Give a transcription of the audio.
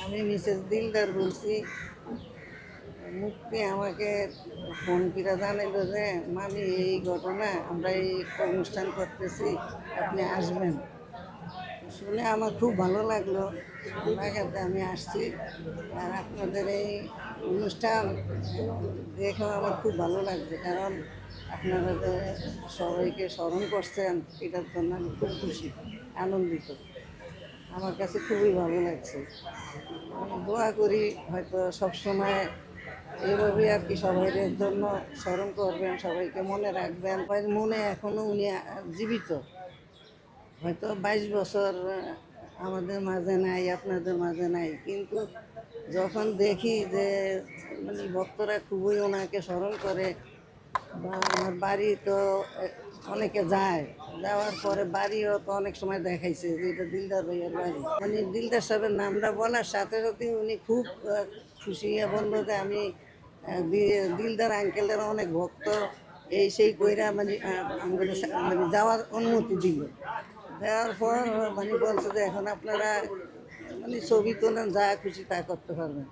আমি মিসেস দিলদার বলছি। মুক্তি আমাকে ফোন করে জানাইলো যে মামি এই ঘটনা, আমরা এই একটা অনুষ্ঠান করতেছি, আপনি আসবেন। শুনে আমার খুব ভালো লাগলো, লাগাতে আমি আসছি। আর আপনাদের এই অনুষ্ঠান দেখেও আমার খুব ভালো লাগছে, কারণ আপনারা যে সবাইকে স্মরণ করছেন, এটার জন্য আমি খুব খুশি, আনন্দিত। আমার কাছে খুবই ভালো লাগছে। আমি দোয়া করি হয়তো সবসময় এইভাবেই আর কি সবাইয়ের জন্য স্মরণ করবেন, সবাইকে মনে রাখবেন। মনে এখনও উনি জীবিত। হয়তো 22 বছর আমাদের মাঝে নাই, আপনাদের মাঝে নাই, কিন্তু যখন দেখি যে মানে ভক্তরা খুবই ওনাকে স্মরণ করে, বা আমার বাড়ি তো অনেকে যায়, যাওয়ার পরে বাড়িও তো অনেক সময় দেখাইছে যে এটা দিলদার ভাইয়ের বাড়ি। মানে দিলদার সাহেবের নামটা বলার সাথে সাথে উনি খুব খুশি হয়ে বললো যে আমি দিলদার আঙ্কেলের অনেক ভক্ত, এই সেই কইরা মানে মানে যাওয়ার অনুমতি দিল। দেওয়ার পর মানে বলছে যে এখন আপনারা মানে ছবি তোলেন, যা খুশি তা করতে পারবেন।